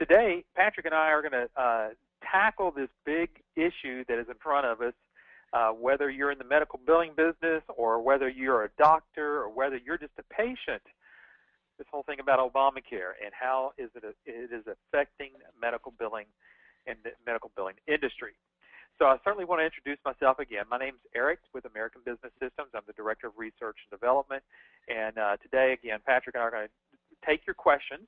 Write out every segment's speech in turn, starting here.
Today, Patrick and I are going to tackle this big issue that is in front of us, whether you're in the medical billing business or whether you're a doctor or whether you're just a patient. This whole thing about Obamacare and how it is affecting medical billing and the medical billing industry. So I certainly want to introduce myself again. My name's Eric with American Business Systems. I'm the Director of Research and Development. And today, again, Patrick and I are going to take your questions.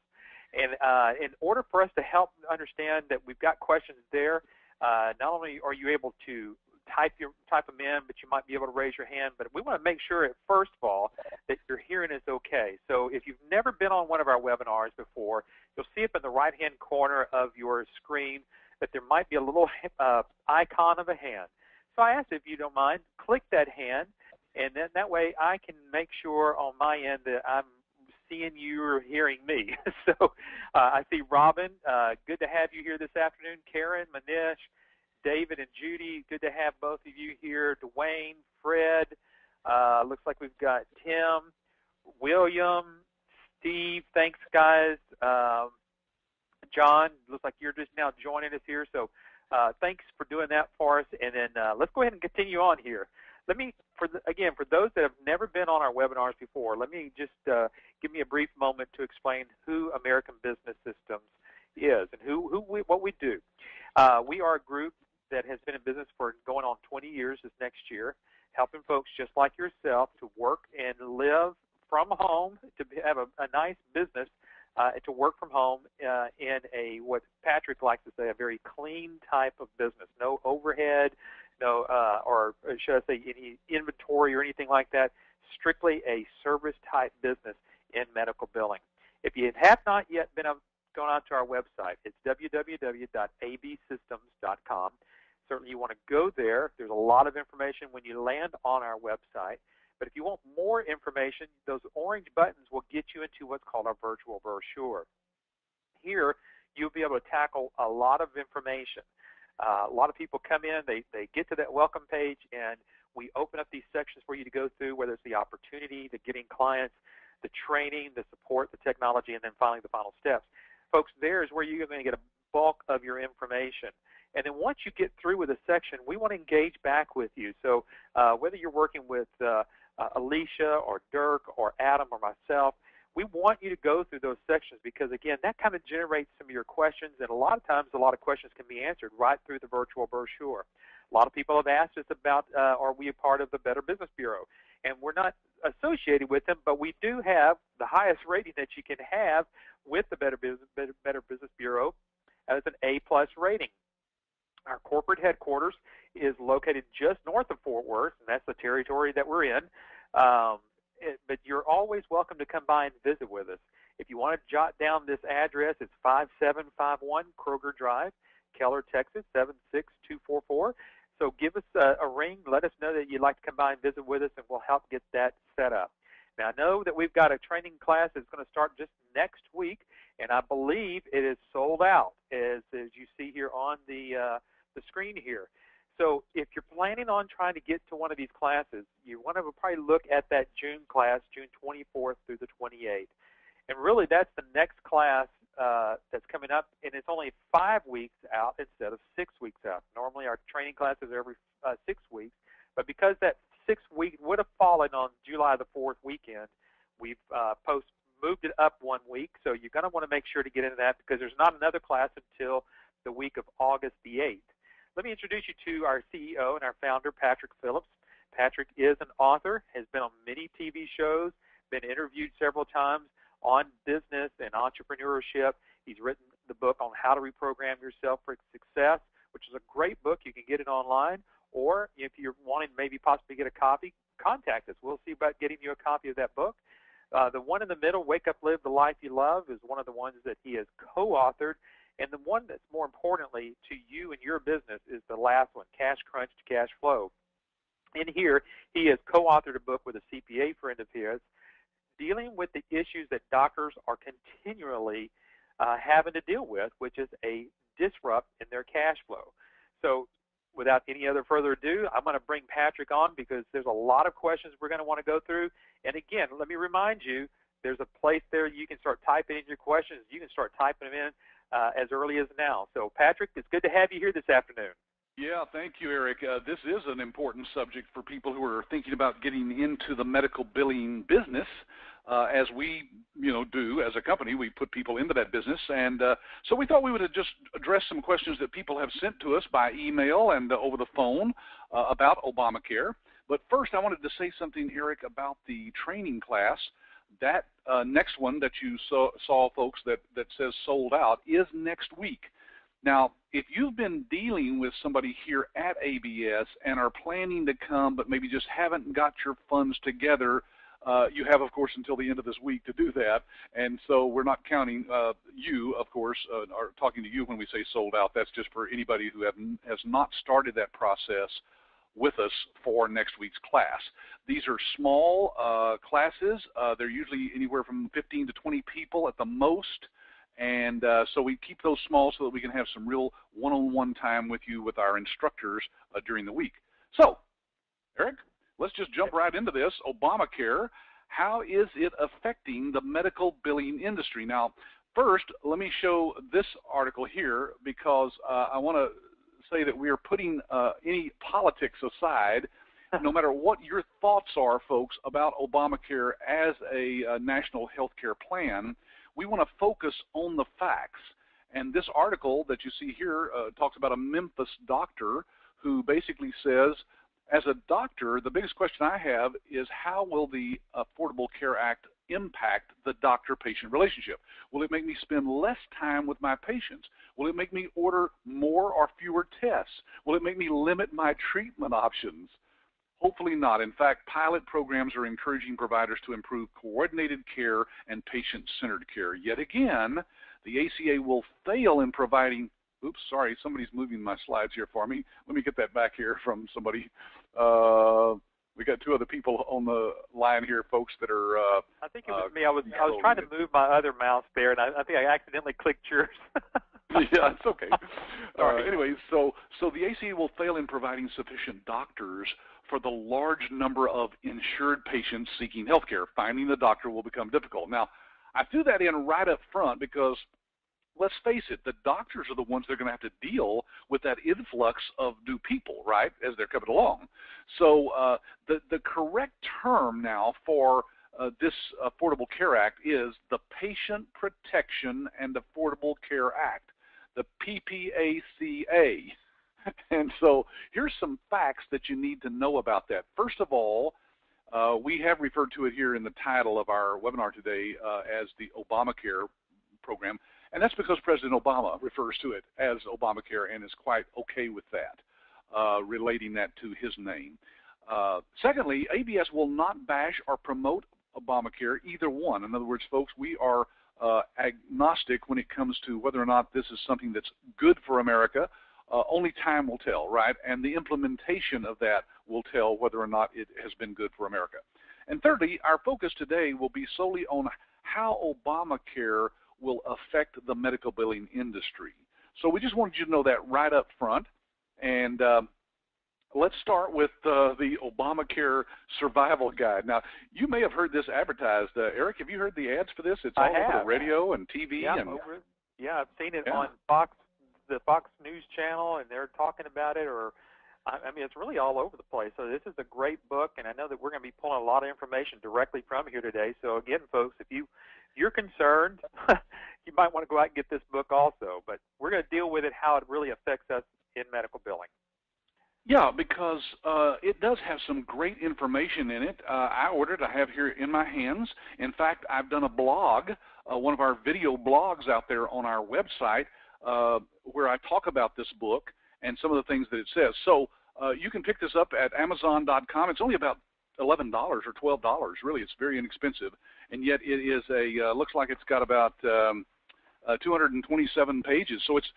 And in order for us to help understand that we've got questions there, not only are you able to type them in, but you might be able to raise your hand. But we want to make sure, first of all, that your hearing is okay. So if you've never been on one of our webinars before, you'll see up in the right-hand corner of your screen that there might be a little icon of a hand. So I ask if you don't mind, click that hand, and then that way I can make sure on my end that I'm seeing you or hearing me. So I see Robin, good to have you here this afternoon. Karen, Manish, David, and Judy, good to have both of you here. Dwayne, Fred, looks like we've got Tim, William, Steve, thanks guys. John, looks like you're just now joining us here, so thanks for doing that for us. And then let's go ahead and continue on here. Let me, for those that have never been on our webinars before, let me just give me a brief moment to explain who American Business Systems is and what we do. We are a group that has been in business for going on 20 years this next year, helping folks just like yourself to work and live from home, to have a nice business, to work from home in a, what Patrick likes to say, a very clean type of business. No overhead, no, or should I say any inventory or anything like that. Strictly a service type business in medical billing. If you have not yet gone out to our website, it's www.absystems.com. Certainly you want to go there. There's a lot of information when you land on our website. But if you want more information, those orange buttons will get you into what's called our virtual brochure. Here, you'll be able to tackle a lot of information. A lot of people come in, they get to that welcome page, and we open up these sections for you to go through, whether it's the opportunity, the getting clients, the training, the support, the technology, and then finally the final steps. Folks, there is where you're going to get a bulk of your information. And then once you get through with a section, we want to engage back with you. So whether you're working with Alicia or Dirk or Adam or myself, we want you to go through those sections because, again, that kind of generates some of your questions, and a lot of times a lot of questions can be answered right through the virtual brochure. A lot of people have asked us about, are we a part of the Better Business Bureau? And we're not associated with them, but we do have the highest rating that you can have with the Better Business Bureau as an A+ rating. Our corporate headquarters is located just north of Fort Worth, and that's the territory that we're in. But you're always welcome to come by and visit with us. If you want to jot down this address, it's 5751 Kroger Drive, Keller, Texas, 76244. So give us a ring. Let us know that you'd like to come by and visit with us, and we'll help get that set up. Now, I know that we've got a training class that's going to start just next week, and I believe it is sold out, as you see here on the screen here. So if you're planning on trying to get to one of these classes, you want to probably look at that June class, June 24th through the 28th. And really, that's the next class that's coming up, and it's only 5 weeks out instead of 6 weeks out. Normally, our training classes are every 6 weeks, but because that 6th week would have fallen on July the 4th weekend, we've moved it up 1 week. So you're going to want to make sure to get into that because there's not another class until the week of August the 8th. Let me introduce you to our CEO and our founder, Patrick Phillips. Patrick is an author, has been on many TV shows, been interviewed several times on business and entrepreneurship. He's written the book on how to reprogram yourself for success, which is a great book. You can get it online, or if you're wanting maybe possibly get a copy, contact us. We'll see about getting you a copy of that book. The one in the middle, Wake Up, Live the Life You Love, is one of the ones that he has co-authored. And the one that's more importantly to you and your business is the last one, Cash Crunch to Cash Flow. In here, he has co-authored a book with a CPA friend of his dealing with the issues that doctors are continually having to deal with, which is a disrupt in their cash flow. So without any other further ado, I'm going to bring Patrick on because there's a lot of questions we're going to want to go through. And again, let me remind you, there's a place there you can start typing in your questions. You can start typing them in. as early as now. So, Patrick, it's good to have you here this afternoon. Yeah, thank you, Eric. This is an important subject for people who are thinking about getting into the medical billing business. As we, do as a company, we put people into that business, and so we thought we would just address some questions that people have sent to us by email and over the phone about Obamacare. But first, I wanted to say something, Eric, about the training class. That next one that you saw, folks, that says sold out is next week. Now, if you've been dealing with somebody here at ABS and are planning to come but maybe just haven't got your funds together, you have, of course, until the end of this week to do that. And so we're not counting you, of course, or talking to you when we say sold out. That's just for anybody who has not started that process with us for next week's class. These are small classes. They're usually anywhere from 15 to 20 people at the most. And so we keep those small so that we can have some real one-on-one time with you with our instructors during the week. So, Eric, let's just jump right into this. Obamacare, how is it affecting the medical billing industry? Now, first, let me show this article here because I want to say that we are putting any politics aside. No matter what your thoughts are, folks, about Obamacare as a national health care plan, we want to focus on the facts. And this article that you see here talks about a Memphis doctor who basically says, as a doctor, the biggest question I have is how will the Affordable Care Act impact the doctor-patient relationship? Will it make me spend less time with my patients? Will it make me order more or fewer tests? Will it make me limit my treatment options? Hopefully not. In fact, pilot programs are encouraging providers to improve coordinated care and patient-centered care. Yet again, the ACA will fail in providing, oops, sorry, somebody's moving my slides here for me. Let me get that back here from somebody. We got two other people on the line here, folks, that are I think it was me. I was trying to move my other mouse there, and I think I accidentally clicked yours. Yeah, it's okay. Anyway, so the ACA will fail in providing sufficient doctors for the large number of insured patients seeking health care. Finding the doctor will become difficult. Now, I threw that in right up front because, let's face it, the doctors are the ones that are going to have to deal with that influx of new people, right, as they're coming along. So the correct term now for this Affordable Care Act is the Patient Protection and Affordable Care Act, the PPACA. And so here's some facts that you need to know about that. First of all, we have referred to it here in the title of our webinar today as the Obamacare program, and that's because President Obama refers to it as Obamacare and is quite okay with that, relating that to his name. Secondly, ABS will not bash or promote Obamacare, either one. In other words, folks, we are agnostic when it comes to whether or not this is something that's good for America. Only time will tell, right? And the implementation of that will tell whether or not it has been good for America. And thirdly, our focus today will be solely on how Obamacare will affect the medical billing industry. So we just wanted you to know that right up front. And let's start with the Obamacare Survival Guide. Now, you may have heard this advertised. Eric, have you heard the ads for this? It's all over the radio and TV. Yeah, I've seen it on the Fox News channel, and they're talking about it. I mean, it's really all over the place. So this is a great book, and I know that we're going to be pulling a lot of information directly from here today. So again, folks, if you're concerned, you might want to go out and get this book also. But we're going to deal with it, how it really affects us in medical billing. Yeah, because it does have some great information in it. I ordered it. I have here in my hands. In fact, I've done a blog, one of our video blogs out there on our website where I talk about this book and some of the things that it says. So you can pick this up at Amazon.com. It's only about $11 or $12. Really, it's very inexpensive. And yet it is looks like it's got about 227 pages. So it's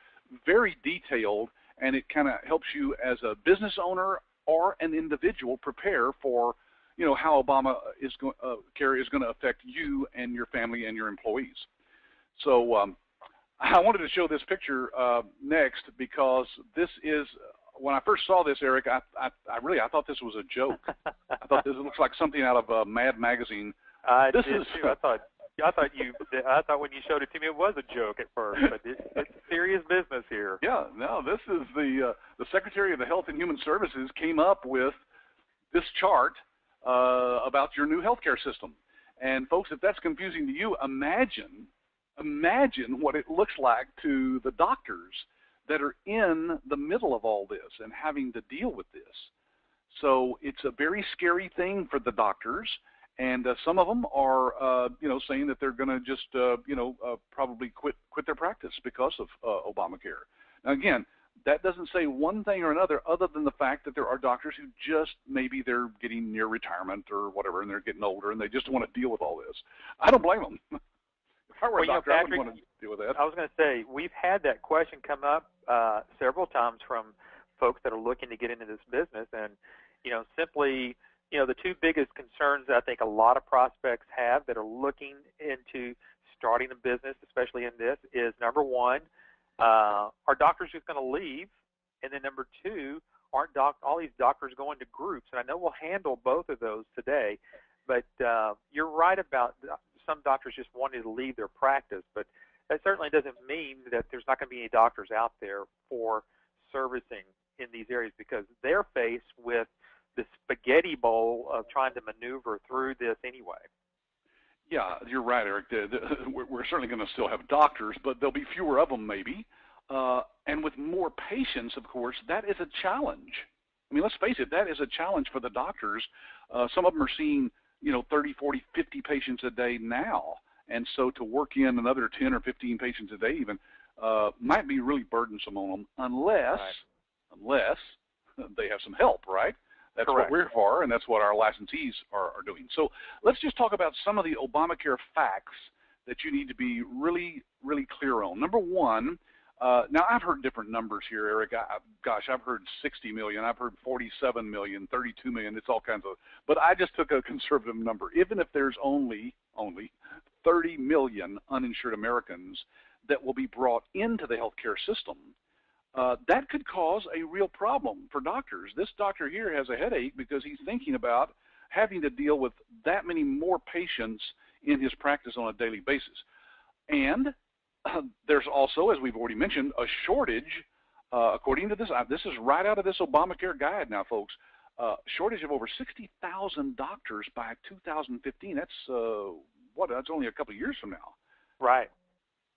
very detailed, and it kind of helps you as a business owner or an individual prepare for, how Obamacare is going to affect you and your family and your employees. So I wanted to show this picture next because this is, when I first saw this, Eric, I thought this was a joke. I thought this looks like something out of Mad magazine. I did too. I thought I thought when you showed it to me it was a joke at first, but it's serious business here. Yeah, no, this is the Secretary of the Health and Human Services came up with this chart about your new healthcare system. And folks, if that's confusing to you, imagine what it looks like to the doctors that are in the middle of all this and having to deal with this. So it's a very scary thing for the doctors, and some of them are, saying that they're going to just, probably quit their practice because of Obamacare. Now, again, that doesn't say one thing or another other than the fact that there are doctors who just maybe they're getting near retirement or whatever, and they're getting older, and they just want to deal with all this. I don't blame them. If I were a doctor, Patrick, I wouldn't want to deal with that. I was going to say, we've had that question come up several times from folks that are looking to get into this business, and simply, the two biggest concerns that I think a lot of prospects have that are looking into starting a business, especially in this, is number one, are doctors just going to leave? And then number two, aren't all these doctors going to groups? And I know we'll handle both of those today, but you're right about some doctors just wanting to leave their practice, but that certainly doesn't mean that there's not going to be any doctors out there for servicing in these areas, because they're faced with the spaghetti bowl of trying to maneuver through this anyway. Yeah, you're right, Eric. We're certainly going to still have doctors, but there'll be fewer of them maybe. And with more patients, of course, that is a challenge. I mean, let's face it, that is a challenge for the doctors. Some of them are seeing, 30, 40, 50 patients a day now. And so to work in another 10 or 15 patients a day even might be really burdensome on them unless they have some help, right? That's Correct. What we're for, and that's what our licensees are doing. So let's just talk about some of the Obamacare facts that you need to be really, really clear on. Number one, now I've heard different numbers here, Eric. I've heard 60 million, I've heard 47 million, 32 million, it's all kinds of, but I just took a conservative number. Even if there's only 30 million uninsured Americans that will be brought into the healthcare system, that could cause a real problem for doctors. This doctor here has a headache because he's thinking about having to deal with that many more patients in his practice on a daily basis. And there's also, as we've already mentioned, a shortage, according to this is right out of this Obamacare guide now, folks, shortage of over 60,000 doctors by 2015. That's only a couple of years from now. Right.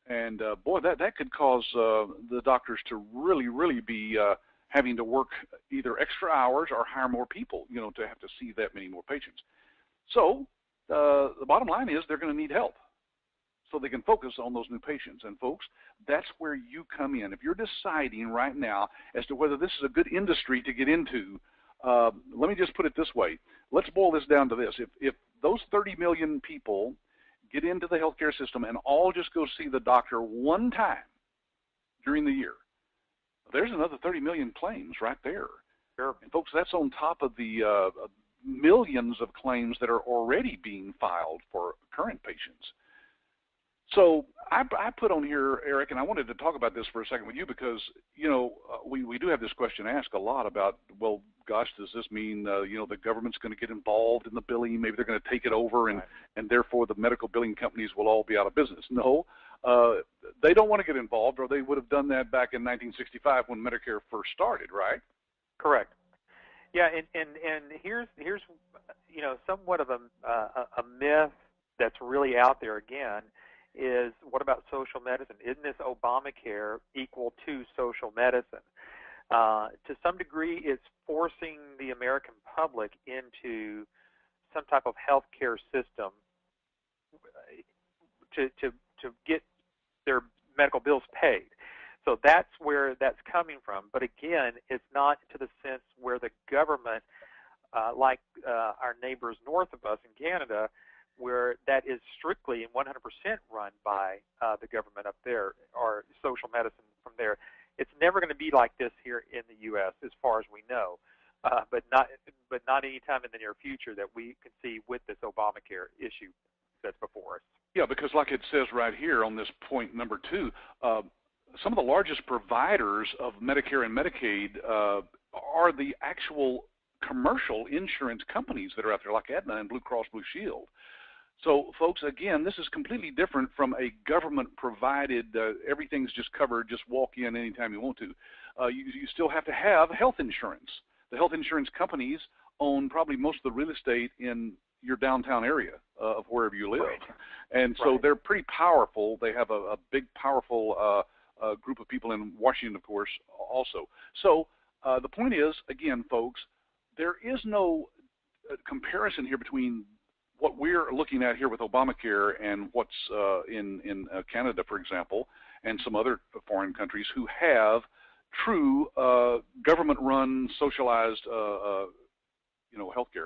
And boy, that could cause the doctors to really be having to work either extra hours or hire more people, to have to see that many more patients. So the bottom line is they're going to need help so they can focus on those new patients. And folks, that's where you come in. If you're deciding right now as to whether this is a good industry to get into, let me just put it this way. Let's boil this down to this. If those 30 million people get into the healthcare system and all just go see the doctor one time during the year, there's another 30 million claims right there. Sure. And folks, that's on top of the millions of claims that are already being filed for current patients. So I put on here, Eric, and I wanted to talk about this for a second with you because, we do have this question asked a lot about, well, gosh, does this mean, the government's going to get involved in the billing? Maybe they're going to take it over and therefore the medical billing companies will all be out of business. No, they don't want to get involved, or they would have done that back in 1965 when Medicare first started, right? Correct. Yeah, and here's somewhat of a myth that's really out there again is, what about social medicine? Isn't this Obamacare equal to social medicine? To some degree, it's forcing the American public into some type of healthcare system to get their medical bills paid. So that's where that's coming from. But again, it's not to the sense where the government, like our neighbors north of us in Canada, where that is strictly and 100% run by the government up there, or social medicine from there. It's never going to be like this here in the U.S. as far as we know, but not any time in the near future that we can see with this Obamacare issue that's before us. Yeah, because like it says right here on this point number 2, some of the largest providers of Medicare and Medicaid are the actual commercial insurance companies that are out there, like Aetna and Blue Cross Blue Shield. So, folks, again, this is completely different from a government-provided, everything's just covered, just walk in anytime you want to. You still have to have health insurance. The health insurance companies own probably most of the real estate in your downtown area of wherever you live. Right. And so they're pretty powerful. They have a big, powerful group of people in Washington, of course, also. So the point is, again, folks, there is no comparison here between what we're looking at here with Obamacare and what's in Canada, for example, and some other foreign countries who have true government-run, socialized, healthcare.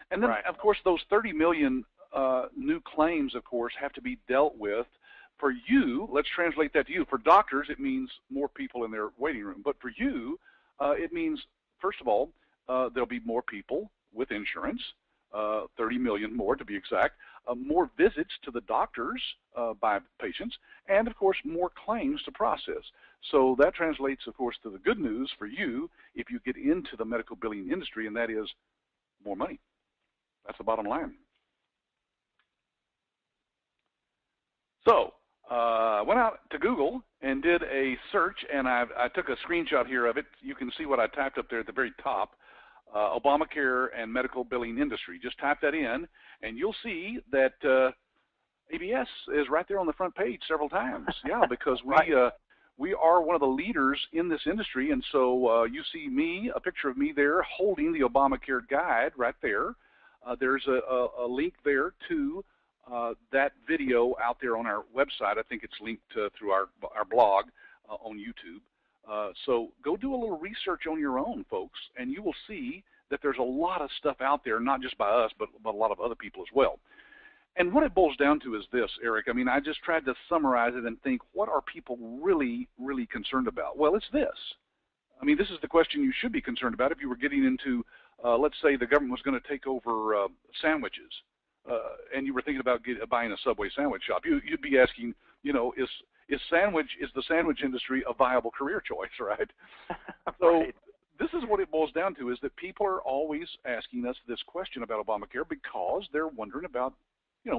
And then, of course, those 30 million new claims, of course, have to be dealt with. For you, let's translate that to you. For doctors, it means more people in their waiting room. But for you, it means, first of all, there'll be more people with insurance, 30 million more to be exact, more visits to the doctors by patients, and, of course, more claims to process. So that translates, of course, to the good news for you if you get into the medical billing industry, and that is more money. That's the bottom line. So I went out to Google and did a search, and I took a screenshot here of it. You can see what I typed up there at the very top, Obamacare and medical billing industry. Just type that in, and you'll see that ABS is right there on the front page several times. Yeah, because we are one of the leaders in this industry, and so you see me, a picture of me there holding the Obamacare guide right there. There's a link there to that video out there on our website. I think it's linked through our blog on YouTube. So go do a little research on your own, folks, and you will see that there's a lot of stuff out there, not just by us, but a lot of other people as well. And what it boils down to is this, Eric. I mean, I just tried to summarize it and think, what are people really, really concerned about? Well, it's this. I mean, this is the question you should be concerned about if you were getting into, let's say the government was going to take over sandwiches, and you were thinking about buying a Subway sandwich shop. You'd be asking, is the sandwich industry a viable career choice, right? So this is what it boils down to, is that people are always asking us this question about Obamacare because they're wondering about,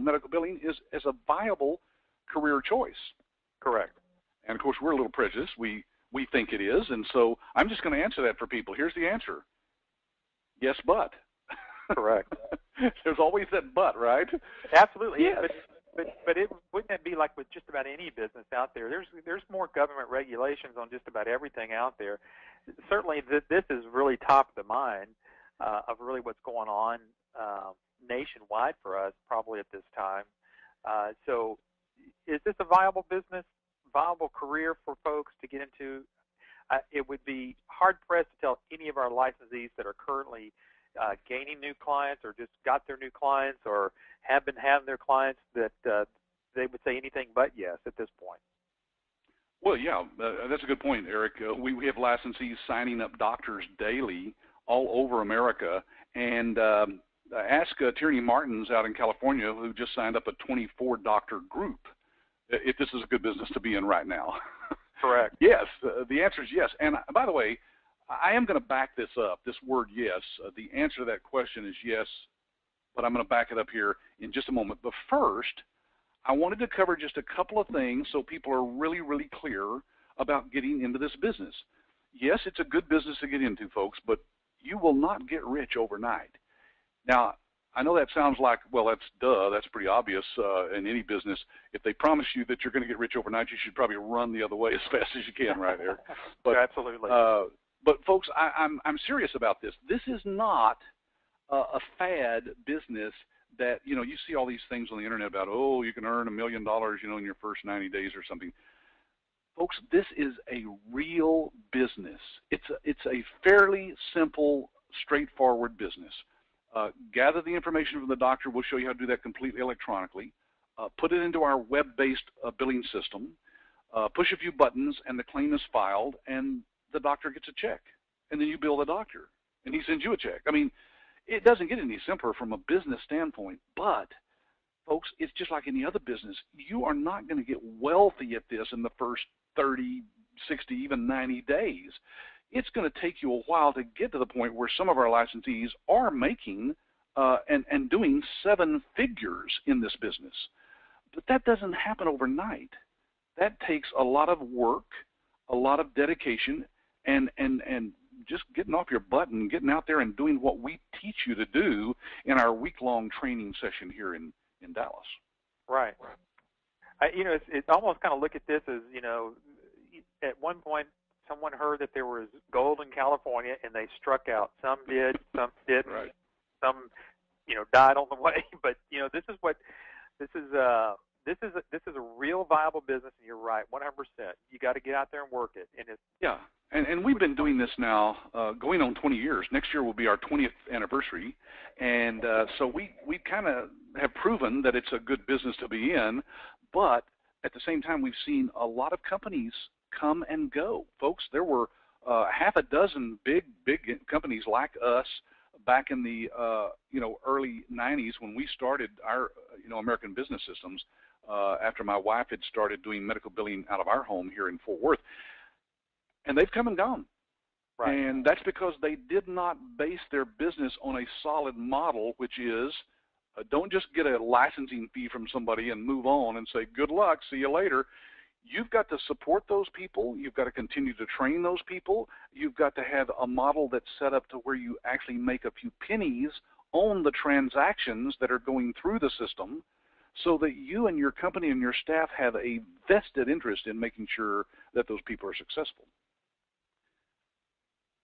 medical billing as a viable career choice. Correct. And, of course, we're a little prejudiced. We think it is, and so I'm just going to answer that for people. Here's the answer. Yes, but. Correct. There's always that but, right? Absolutely. Yes. But wouldn't it be like with just about any business out there? There's more government regulations on just about everything out there. Certainly, this is really top of the mind of really what's going on nationwide for us, probably at this time. So, is this a viable business, viable career for folks to get into? It would be hard-pressed to tell any of our licensees that are currently gaining new clients or just got their new clients or have been having their clients that they would say anything but yes at this point. Well, yeah, that's a good point, Eric. We have licensees signing up doctors daily all over America, and ask Tierney Martins out in California, who just signed up a 24-doctor group, if this is a good business to be in right now. Correct. Yes, the answer is yes. And by the way, I am going to back this up, this word yes. The answer to that question is yes, but I'm going to back it up here in just a moment. But first, I wanted to cover just a couple of things so people are really, really clear about getting into this business. Yes, it's a good business to get into, folks, but you will not get rich overnight. Now, I know that sounds like, well, that's pretty obvious in any business. If they promise you that you're going to get rich overnight, you should probably run the other way as fast as you can right there. But, absolutely. But folks, I'm serious about this. This is not a fad business that, you see all these things on the internet about, oh, you can earn $1 million, in your first 90 days or something. Folks, this is a real business. It's a fairly simple, straightforward business. Gather the information from the doctor. We'll show you how to do that completely electronically. Put it into our web-based billing system. Push a few buttons, and the claim is filed, and the doctor gets a check. And then you bill the doctor, and he sends you a check. I mean, it doesn't get any simpler from a business standpoint, but, folks, it's just like any other business. You are not going to get wealthy at this in the first 30, 60, even 90 days. It's going to take you a while to get to the point where some of our licensees are making and doing 7 figures in this business. But that doesn't happen overnight. That takes a lot of work, a lot of dedication, and just getting off your butt and getting out there and doing what we teach you to do in our week-long training session here in Dallas. Right. It's almost kind of look at this as, at one point someone heard that there was gold in California and they struck out. Some did, some didn't. Right. Some, died on the way. But this is a real viable business, and you're right, 100%. You got to get out there and work it. And it's And we've been doing this now, going on 20 years. Next year will be our 20th anniversary, and so we kind of have proven that it's a good business to be in. But at the same time, we've seen a lot of companies come and go, folks. There were half a dozen big companies like us back in the early 90s when we started our American Business Systems. After my wife had started doing medical billing out of our home here in Fort Worth. And they've come and gone. Right. And that's because they did not base their business on a solid model, which is don't just get a licensing fee from somebody and move on and say, good luck, see you later. You've got to support those people. You've got to continue to train those people. You've got to have a model that's set up to where you actually make a few pennies on the transactions that are going through the system, so that you and your company and your staff have a vested interest in making sure that those people are successful.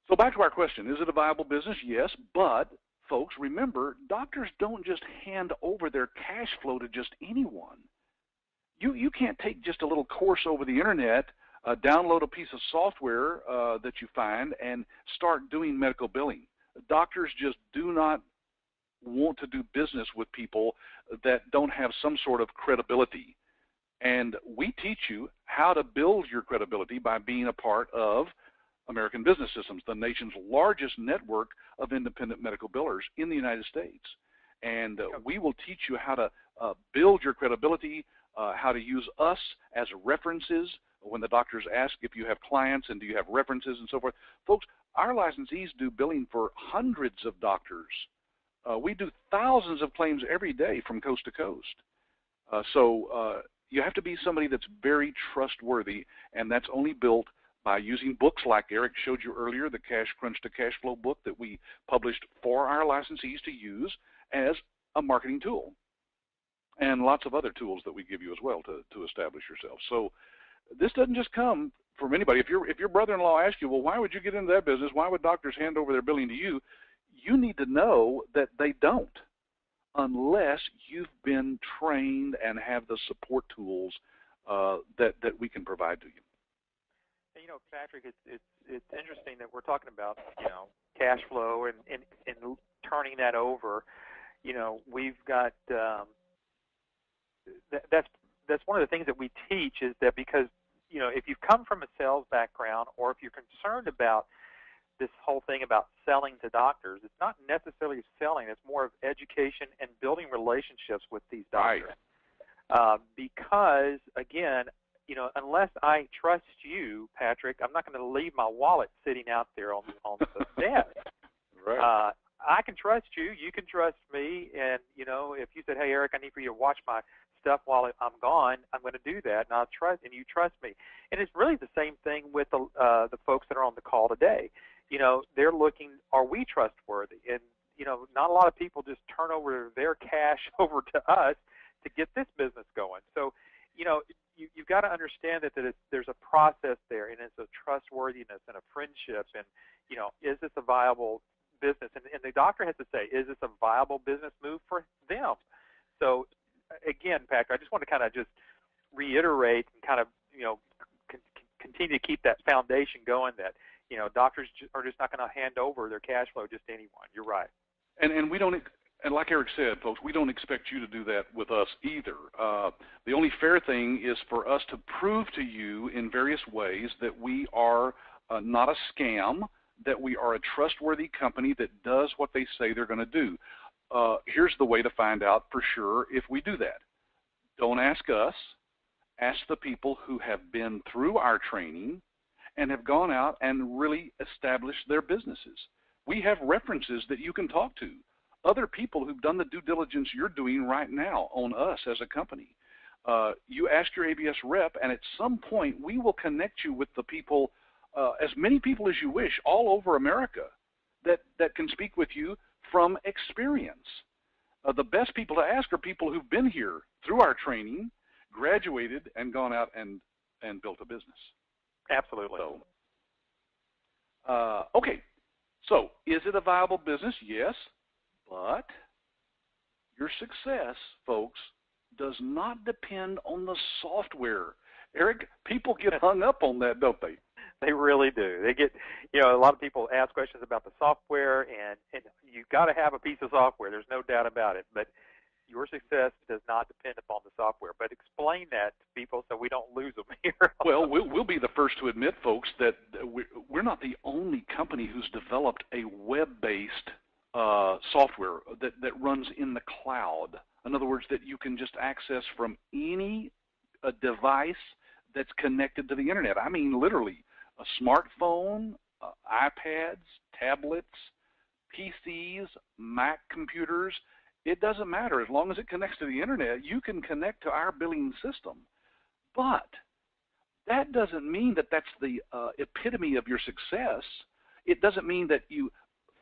So back to our question, is it a viable business? Yes, but folks, remember, doctors don't just hand over their cash flow to just anyone. You can't take just a little course over the internet, download a piece of software that you find, and start doing medical billing. Doctors just do not want to do business with people that don't have some sort of credibility. And we teach you how to build your credibility by being a part of American Business Systems, the nation's largest network of independent medical billers in the United States. And we will teach you how to build your credibility, how to use us as references when the doctors ask if you have clients and do you have references and so forth. Folks, our licensees do billing for hundreds of doctors. We do thousands of claims every day from coast to coast. So you have to be somebody that's very trustworthy, and that's only built by using books like Eric showed you earlier, the Cash Crunch to Cash Flow book that we published for our licensees to use as a marketing tool, and lots of other tools that we give you as well to establish yourself. So this doesn't just come from anybody. If your brother-in-law asks you, well, why would you get into that business? Why would doctors hand over their billing to you? You need to know that they don't, unless you've been trained and have the support tools that we can provide to you. Patrick, it's interesting that we're talking about cash flow and turning that over. We've got that's one of the things that we teach is that because if you've come from a sales background or if you're concerned about this whole thing about selling to doctors, it's not necessarily selling. It's more of education and building relationships with these doctors. Right. Because, again, unless I trust you, Patrick, I'm not going to leave my wallet sitting out there on the desk. Right. I can trust you. You can trust me. And, if you said, hey, Eric, I need for you to watch my stuff while I'm gone, I'm going to do that, and you trust me. And it's really the same thing with the folks that are on the call today. They're looking, are we trustworthy? And, not a lot of people just turn over their cash over to us to get this business going. So, you've got to understand that there's a process there, and it's a trustworthiness and a friendship, and, is this a viable business? And the doctor has to say, is this a viable business move for them? So, again, Patrick, I just want to kind of just reiterate and kind of, continue to keep that foundation going that, doctors are just not going to hand over their cash flow just to anyone. You're right. And we don't, and like Eric said, folks, we don't expect you to do that with us either. The only fair thing is for us to prove to you in various ways that we are not a scam, that we are a trustworthy company that does what they say they're going to do. Here's the way to find out for sure if we do that. Don't ask us. Ask the people who have been through our training and have gone out and really established their businesses. We have references that you can talk to. other people who've done the due diligence you're doing right now on us as a company. You ask your ABS rep, and at some point we will connect you with the people, as many people as you wish, all over America that can speak with you from experience. The best people to ask are people who've been here through our training, graduated, and gone out and built a business. Absolutely. So, okay, so is it a viable business? Yes, but your success, folks, does not depend on the software. Eric, people get hung up on that, don't they? They really do. They get, a lot of people ask questions about the software, and you've got to have a piece of software. There's no doubt about it. But your success does not depend upon the software. But explain that to people so we don't lose them here. Well, we'll be the first to admit, folks, that we're not the only company who's developed a web-based software that runs in the cloud. In other words, that you can just access from any device that's connected to the internet. I mean, literally, a smartphone, iPads, tablets, PCs, Mac computers. It doesn't matter. As long as it connects to the internet, you can connect to our billing system. But that doesn't mean that that's the epitome of your success. It doesn't mean that you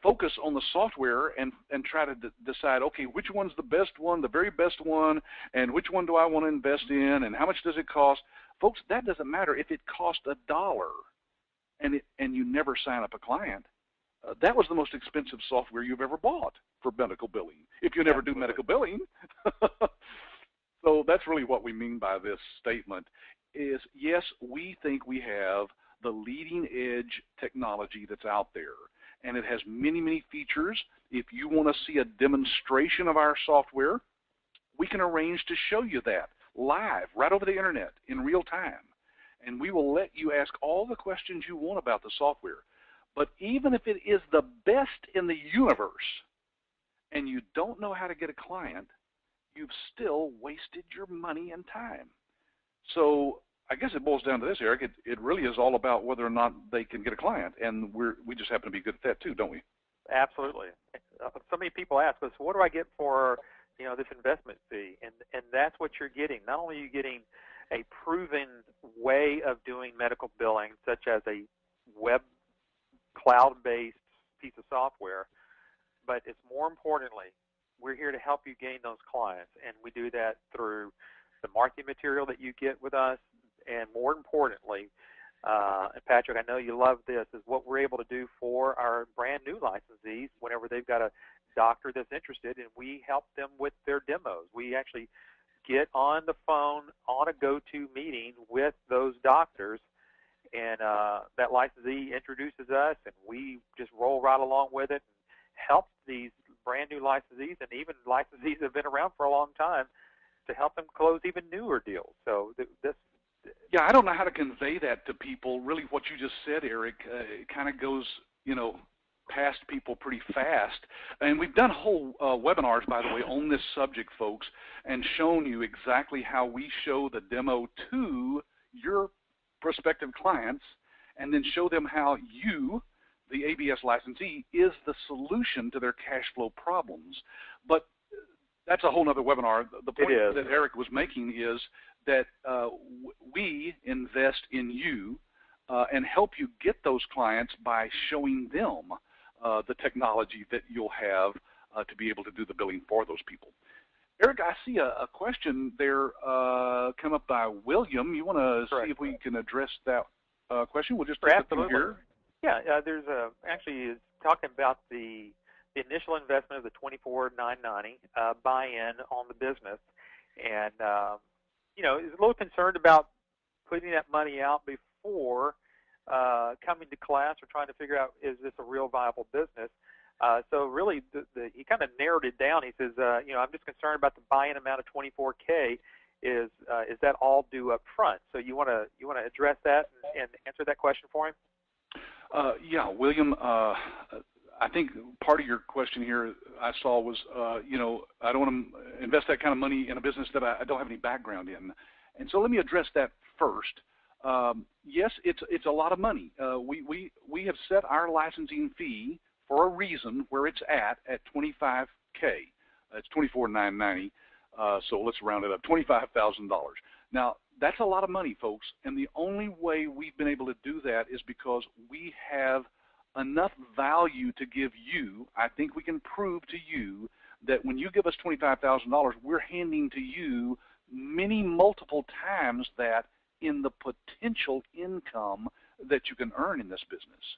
focus on the software and try to decide, okay, which one's the best one, the very best one, and which one do I want to invest in, and how much does it cost? Folks, that doesn't matter. If it cost $1 and you never sign up a client, that was the most expensive software you've ever bought for medical billing, if you never do medical billing. So that's really what we mean by this statement is, yes, we think we have the leading edge technology that's out there, and it has many, many features. If you want to see a demonstration of our software, we can arrange to show you that live, right over the internet, in real time. And we will let you ask all the questions you want about the software. But even if it is the best in the universe, and you don't know how to get a client, you've still wasted your money and time. So I guess it boils down to this, Eric. It really is all about whether or not they can get a client, and we just happen to be good at that too, don't we? Absolutely. So many people ask us, what do I get for this investment fee? And that's what you're getting. Not only are you getting a proven way of doing medical billing, such as a web cloud-based piece of software, but it's more importantly, we're here to help you gain those clients, and we do that through the marketing material that you get with us, and more importantly, and Patrick, I know you love this, is what we're able to do for our brand new licensees whenever they've got a doctor that's interested, and we help them with their demos. We actually get on the phone on a go-to meeting with those doctors, and that licensee introduces us, and we just roll right along with it and help these brand new licensees and even licensees that have been around for a long time to help them close even newer deals. So this. Yeah, I don't know how to convey that to people. Really, what you just said, Eric, it kind of goes, past people pretty fast. And we've done whole webinars, by the way, on this subject, folks, and shown you exactly how we show the demo to your prospective clients, and then show them how you, the ABS licensee, is the solution to their cash flow problems. But that's a whole other webinar. The point that Eric was making is that we invest in you and help you get those clients by showing them the technology that you'll have to be able to do the billing for those people. Eric, I see a question there come up by William. You want to see if we can address that question? We'll just take it from here. Yeah, there's actually talking about the initial investment of the $24,990 buy-in on the business, and is a little concerned about putting that money out before coming to class or trying to figure out, is this a real viable business? So really, he kind of narrowed it down. He says, I'm just concerned about the buy-in amount of $24K. Is that all due up front? So you want to address that and answer that question for him? Yeah, William. I think part of your question here I saw was, I don't want to invest that kind of money in a business that I don't have any background in. And so let me address that first. Yes, it's a lot of money. We have set our licensing fee for a reason where it's at $25,000 It's $24,990. So let's round it up, $25,000. Now, that's a lot of money, folks, and the only way we've been able to do that is because we have enough value to give you. I think we can prove to you that when you give us $25,000, we're handing to you many multiple times that in the potential income that you can earn in this business.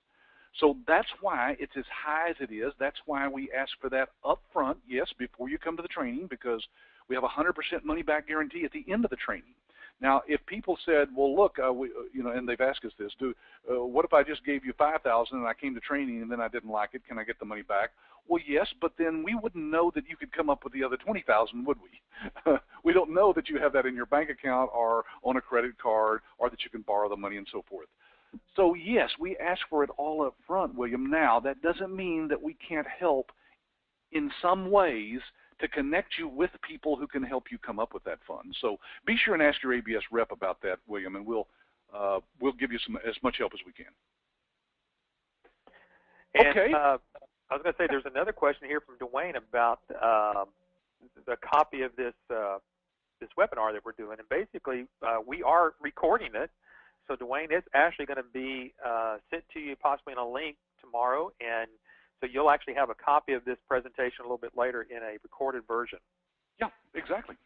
So that's why it's as high as it is. That's why we ask for that up front, yes, before you come to the training, because we have a 100% money back guarantee at the end of the training. Now, if people said, well, look, and they've asked us this, what if I just gave you $5,000 and I came to training and then I didn't like it? Can I get the money back? Well, yes, but then we wouldn't know that you could come up with the other $20,000, would we? We don't know that you have that in your bank account or on a credit card or that you can borrow the money and so forth. So, yes, we ask for it all up front, William. Now, that doesn't mean that we can't help in some ways to connect you with people who can help you come up with that fund. So be sure and ask your ABS rep about that, William, and we'll give you as much help as we can. And, okay. I was going to say there's another question here from Dwayne about the copy of this this webinar that we're doing, and basically we are recording it. So Dwayne, it's actually going to be sent to you possibly in a link tomorrow, and so you'll actually have a copy of this presentation a little bit later in a recorded version. Yeah, exactly.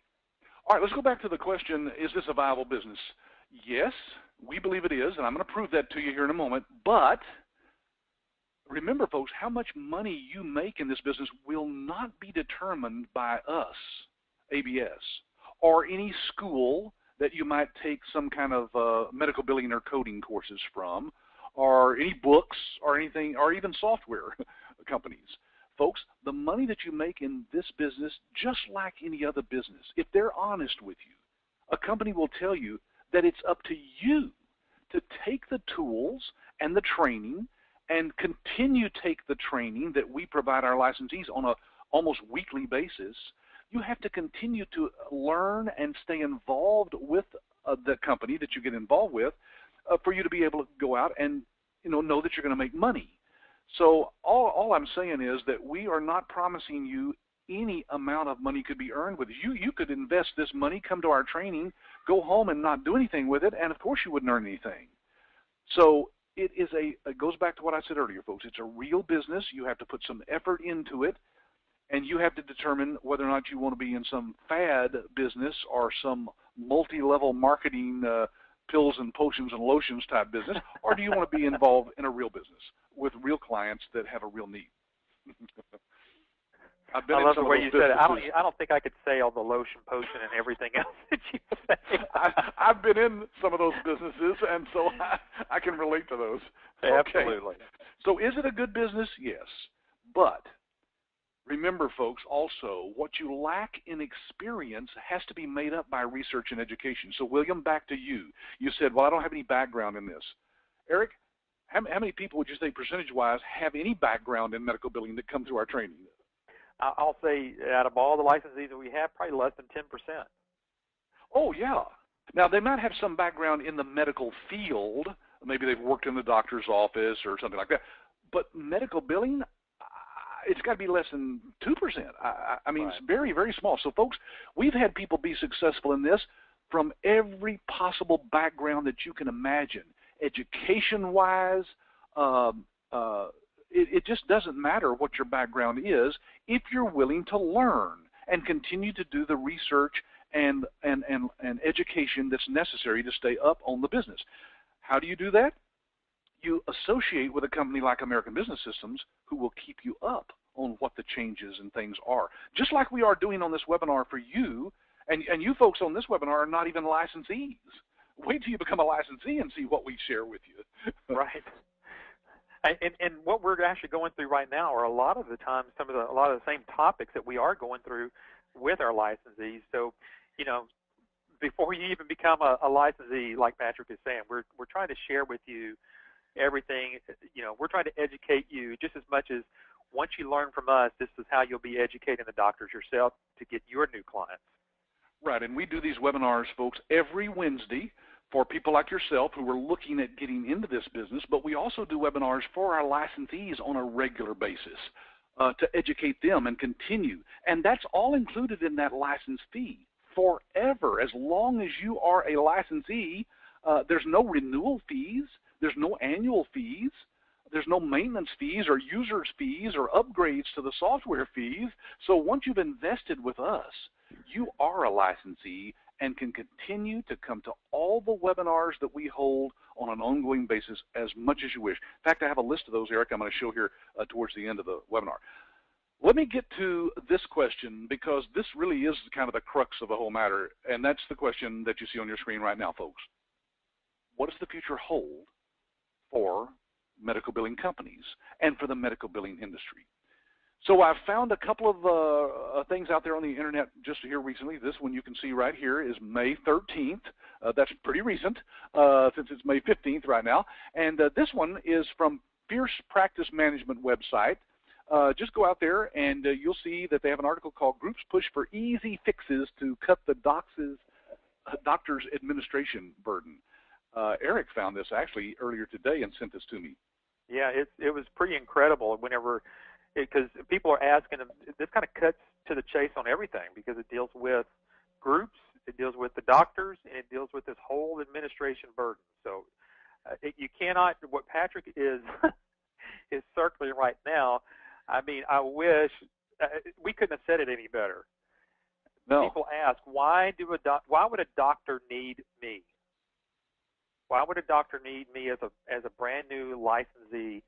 All right, let's go back to the question, is this a viable business? Yes, we believe it is, and I'm going to prove that to you here in a moment. But remember, folks, how much money you make in this business will not be determined by us, ABS, or any school that you might take some kind of medical billing or coding courses from, or any books or anything, or even software companies. Folks, the money that you make in this business, just like any other business, if they're honest with you, a company will tell you that it's up to you to take the tools and the training and continue to take the training that we provide our licensees on a almost weekly basis. You have to continue to learn and stay involved with the company that you get involved with for you to be able to go out and know that you're going to make money. So all I'm saying is that we are not promising you any amount of money could be earned with you. You could invest this money, come to our training, go home and not do anything with it, and of course you wouldn't earn anything. So it goes back to what I said earlier, folks. It's a real business. You have to put some effort into it, and you have to determine whether or not you want to be in some fad business or some multi-level marketing pills and potions and lotions type business, or do you want to be involved in a real business with real clients that have a real need? I love the way you said it. I don't think I could say all the lotion, potion, and everything else that you say. I've been in some of those businesses, and so I can relate to those. Absolutely. Okay. So is it a good business? Yes. But remember, folks, also, what you lack in experience has to be made up by research and education. So, William, back to you. You said, well, I don't have any background in this. Eric, how many people would you say percentage-wise have any background in medical billing that come through our training? I'll say out of all the licensees that we have, probably less than 10%. Oh, yeah. Now, they might have some background in the medical field. Maybe they've worked in the doctor's office or something like that. But medical billing, it's got to be less than 2%. I mean, right. It's very, very small. So, folks, we've had people be successful in this from every possible background that you can imagine. Education-wise, it just doesn't matter what your background is if you're willing to learn and continue to do the research and education that's necessary to stay up on the business. How do you do that? You associate with a company like American Business Systems who will keep you up on what the changes and things are. Just like we are doing on this webinar for you, and you folks on this webinar are not even licensees. Wait till you become a licensee and see what we share with you. Right. And what we're actually going through right now are a lot of the times a lot of the same topics that we are going through with our licensees. So, before you even become a licensee, like Patrick is saying, we're trying to share with you everything. We're trying to educate you just as much as once you learn from us, this is how you'll be educating the doctors yourself to get your new clients. Right, and we do these webinars, folks, every Wednesday for people like yourself who are looking at getting into this business, but we also do webinars for our licensees on a regular basis. to educate them and continue. And that's all included in that license fee forever. As long as you are a licensee, there's no renewal fees, there's no annual fees, there's no maintenance fees or users fees or upgrades to the software fees. So once you've invested with us, you are a licensee and can continue to come to all the webinars that we hold on an ongoing basis as much as you wish. In fact, I have a list of those, Eric, I'm going to show here towards the end of the webinar. Let me get to this question, because this really is kind of the crux of the whole matter, and that's the question that you see on your screen right now, folks. What does the future hold for medical billing companies and for the medical billing industry? So I've found a couple of things out there on the internet just here recently. This one you can see right here is May 13th. That's pretty recent since it's May 15th right now. And this one is from Fierce Practice Management website. Just go out there and you'll see that they have an article called Groups Push for Easy Fixes to Cut the Doctor's Administration Burden. Eric found this actually earlier today and sent this to me. Yeah, it was pretty incredible whenever, because people are asking them, this kind of cuts to the chase on everything, because it deals with groups, it deals with the doctors, and it deals with this whole administration burden. So you cannot, what Patrick is is circling right now, I mean, I wish, we couldn't have said it any better. No. People ask, why would a doctor need me? Why would a doctor need me as a brand new licensee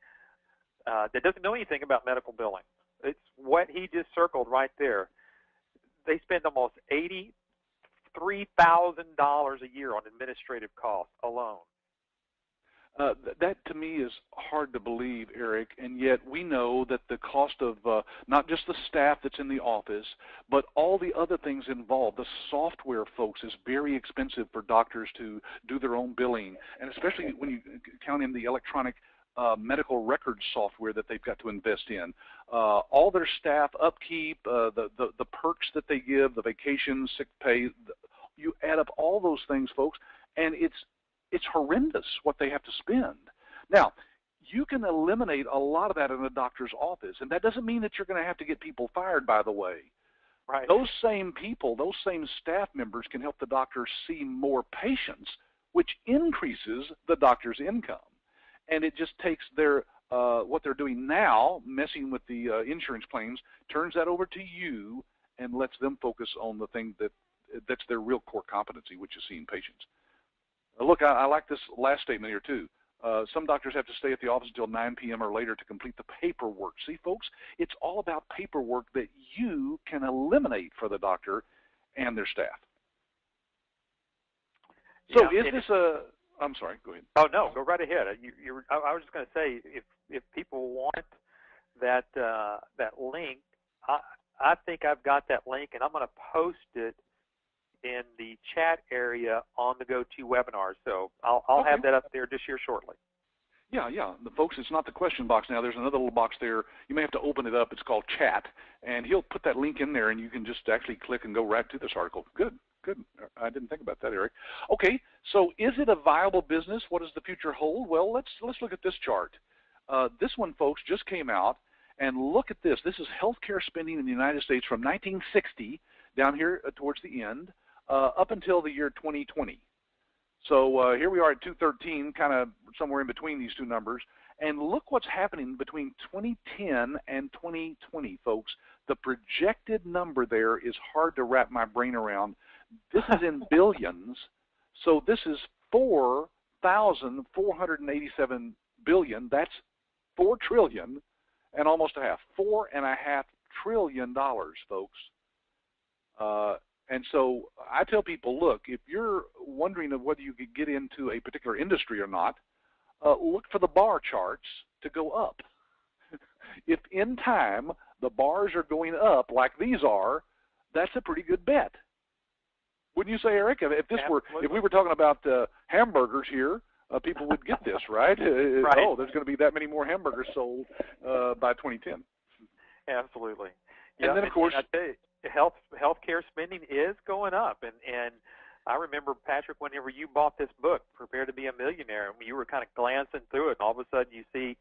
that doesn't know anything about medical billing? It's what he just circled right there. They spend almost $83,000 a year on administrative costs alone. That to me is hard to believe, Eric, and yet we know that the cost of not just the staff that's in the office, but all the other things involved, the software, folks, is very expensive for doctors to do their own billing, and especially when you count in the electronic medical records software that they've got to invest in. All their staff upkeep, the perks that they give, the vacations, sick pay, you add up all those things, folks, and it's horrendous what they have to spend. Now, you can eliminate a lot of that in a doctor's office, and that doesn't mean that you're going to have to get people fired, by the way. Right. Those same people, those same staff members can help the doctor see more patients, which increases the doctor's income. And it just takes their what they're doing now, messing with the insurance claims, turns that over to you and lets them focus on the thing that's their real core competency, which is seeing patients. Look, I like this last statement here, too. Some doctors have to stay at the office until 9 p.m. or later to complete the paperwork. See, folks, it's all about paperwork that you can eliminate for the doctor and their staff. So is this a – I'm sorry, go ahead. Oh, no, go right ahead. I was just going to say, if people want that link, I think I've got that link, and I'm going to post it in the chat area on the GoToWebinar. So I'll have that up there just here shortly. Yeah. The folks, it's not the question box now. There's another little box there. You may have to open it up. It's called chat, and he'll put that link in there, and you can just actually click and go right to this article. Good. I didn't think about that, Eric. Okay, so is it a viable business? What does the future hold? Well, let's look at this chart. This one, folks, just came out, and look at this. This is healthcare spending in the United States from 1960 down here towards the end, up until the year 2020. So here we are at 213, kind of somewhere in between these two numbers. And look what's happening between 2010 and 2020, folks. The projected number there is hard to wrap my brain around. This is in billions. So this is 4,487 billion. That's 4 trillion and almost a half. $4.5 trillion, folks. And so I tell people, look, if you're wondering of whether you could get into a particular industry or not, look for the bar charts to go up. If in time the bars are going up like these are, that's a pretty good bet. Wouldn't you say, Eric? If we were talking about hamburgers here, people would get this, right? Right. Oh, there's going to be that many more hamburgers sold by 2010. Absolutely. And then, of course, I tell you, healthcare spending is going up, and I remember, Patrick, whenever you bought this book, Prepare to Be a Millionaire, and you were kind of glancing through it, and all of a sudden you see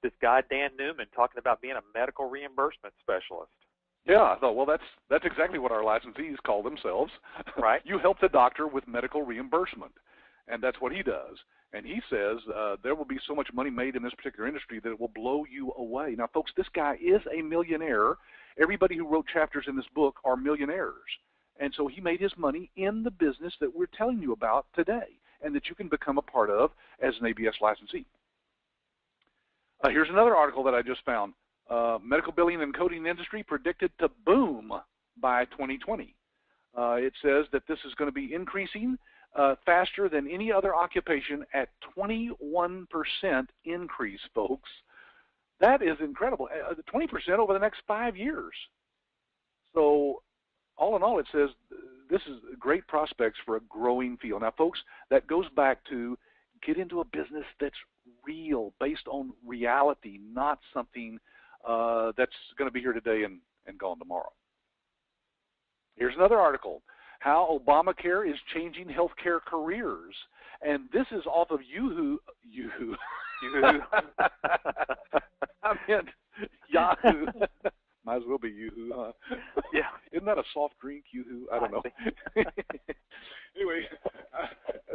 this guy, Dan Newman, talking about being a medical reimbursement specialist. Yeah, I thought, well, that's exactly what our licensees call themselves. Right. You help the doctor with medical reimbursement, and that's what he does. And he says there will be so much money made in this particular industry that it will blow you away. Now, folks, this guy is a millionaire. Everybody who wrote chapters in this book are millionaires. And so he made his money in the business that we're telling you about today and that you can become a part of as an ABS licensee. Here's another article that I just found. Medical billing and coding industry predicted to boom by 2020. It says that this is going to be increasing faster than any other occupation at 21% increase, folks. That is incredible. 20% over the next 5 years. So all in all, it says this is great prospects for a growing field. Now, folks, that goes back to get into a business that's real, based on reality, not something that's going to be here today and gone tomorrow. Here's another article, How Obamacare is Changing Healthcare Careers. And this is off of Yahoo. I meant Yahoo. Might as well be Yoo-hoo, huh? Yeah. Isn't that a soft drink, Yoo-hoo? I don't know. Anyway,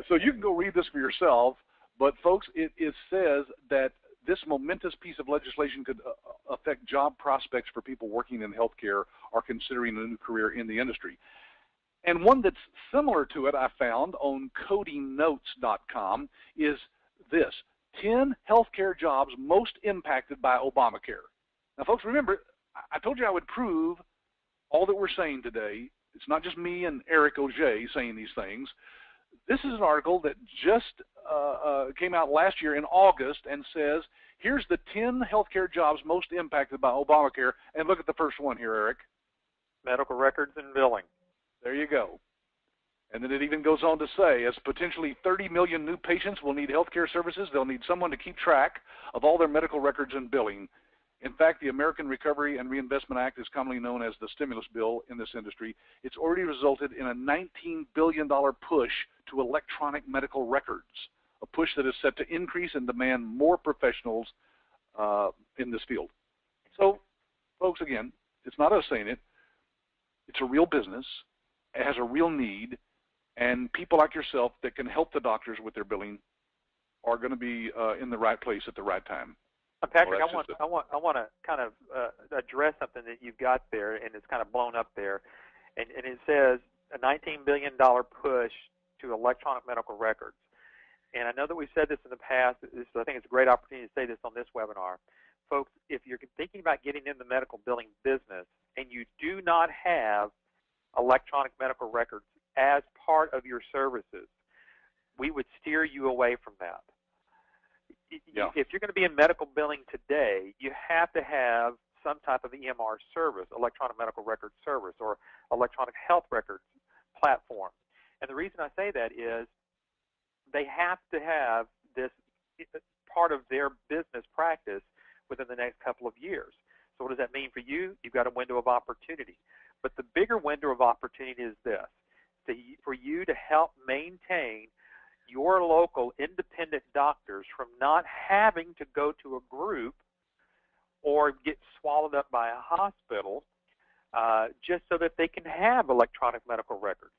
so you can go read this for yourself. But, folks, it says that this momentous piece of legislation could affect job prospects for people working in healthcare or considering a new career in the industry. And one that's similar to it I found on codingnotes.com is this, 10 healthcare jobs most impacted by Obamacare. Now, folks, remember, I told you I would prove all that we're saying today. It's not just me and Eric Auger saying these things. This is an article that just came out last year in August and says, here's the 10 healthcare jobs most impacted by Obamacare. And look at the first one here, Eric. Medical records and billing. There you go. And then it even goes on to say, as potentially 30 million new patients will need healthcare services, they'll need someone to keep track of all their medical records and billing. In fact, the American Recovery and Reinvestment Act is commonly known as the stimulus bill in this industry. It's already resulted in a $19 billion push to electronic medical records, a push that is set to increase and demand more professionals in this field. So, folks, again, it's not us saying it. It's a real business. It has a real need, and people like yourself that can help the doctors with their billing are going to be in the right place at the right time. Patrick, I want to kind of address something that you've got there, and it's kind of blown up there. And it says a $19 billion push to electronic medical records. And I know that we've said this in the past. I think it's a great opportunity to say this on this webinar. Folks, if you're thinking about getting in the medical billing business and you do not have electronic medical records as part of your services, we would steer you away from that. Yeah. If you're going to be in medical billing today, you have to have some type of EMR service, electronic medical records service, or electronic health records platform. And the reason I say that is they have to have this part of their business practice within the next couple of years. So what does that mean for you? You've got a window of opportunity. But the bigger window of opportunity is this, for you to help maintain your local independent doctors from not having to go to a group or get swallowed up by a hospital just so that they can have electronic medical records.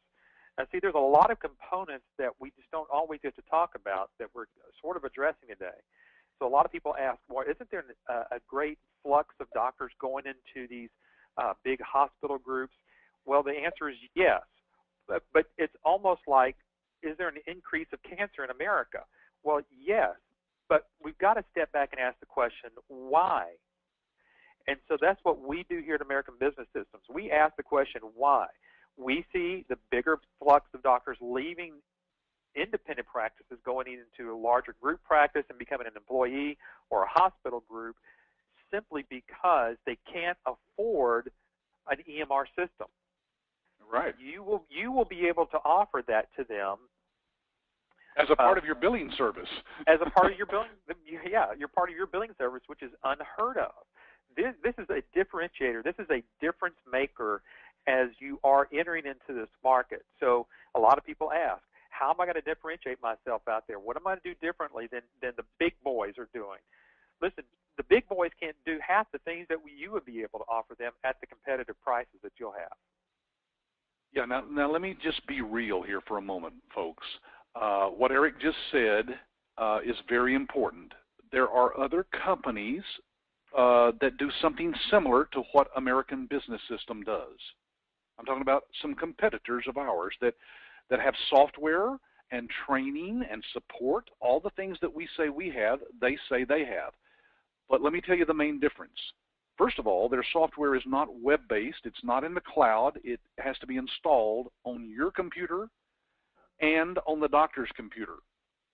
Now, see, there's a lot of components that we just don't always get to talk about that we're sort of addressing today. So a lot of people ask, well, isn't there a great flux of doctors going into these big hospital groups? Well, the answer is yes, but it's almost like, is there an increase of cancer in America? Well, yes, but we've got to step back and ask the question, why? And so that's what we do here at American Business Systems. We ask the question, why? We see the bigger flux of doctors leaving independent practices, going into a larger group practice and becoming an employee or a hospital group simply because they can't afford an EMR system. Right. You will be able to offer that to them as a part of your billing service. As a part of your billing, yeah, you're part of your billing service, which is unheard of. This is a differentiator. This is a difference maker as you are entering into this market. So a lot of people ask, how am I going to differentiate myself out there? What am I going to do differently than the big boys are doing? listen, the big boys can't do half the things that you would be able to offer them at the competitive prices that you'll have. Yeah, now let me just be real here for a moment, folks. What Eric just said is very important. There are other companies that do something similar to what American Business System does. I'm talking about some competitors of ours that have software and training and support, all the things that we say we have, they say they have. But let me tell you the main difference. First of all, their software is not web-based. It's not in the cloud. It has to be installed on your computer and on the doctor's computer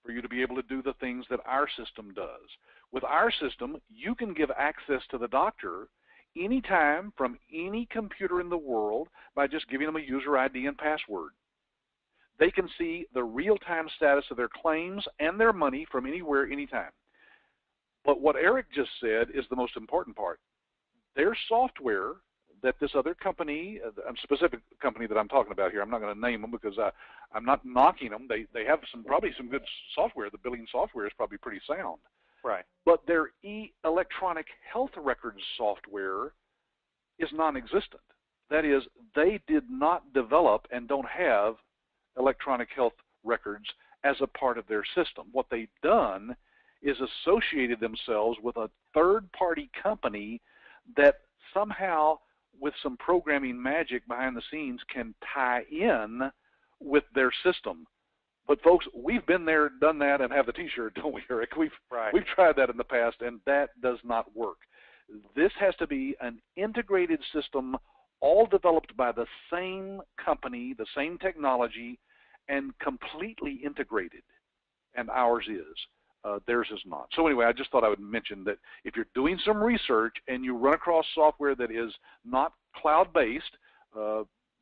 for you to be able to do the things that our system does. With our system, you can give access to the doctor anytime from any computer in the world by just giving them a user ID and password. They can see the real-time status of their claims and their money from anywhere, anytime. But what Eric just said is the most important part. Their software that this other company, a specific company that I'm talking about here, I'm not going to name them because I'm not knocking them. They have probably some good software. The billing software is probably pretty sound. Right. But their electronic health records software is non-existent. That is, they did not develop and don't have electronic health records as a part of their system. What they've done is associated themselves with a third-party company that somehow, with some programming magic behind the scenes, can tie in with their system. But folks, we've been there, done that, and have the T-shirt, don't we, Eric? We've tried that in the past, and that does not work. This has to be an integrated system, all developed by the same company, the same technology, and completely integrated. And ours is. Theirs is not. So anyway, I just thought I would mention that if you're doing some research and you run across software that is not cloud-based,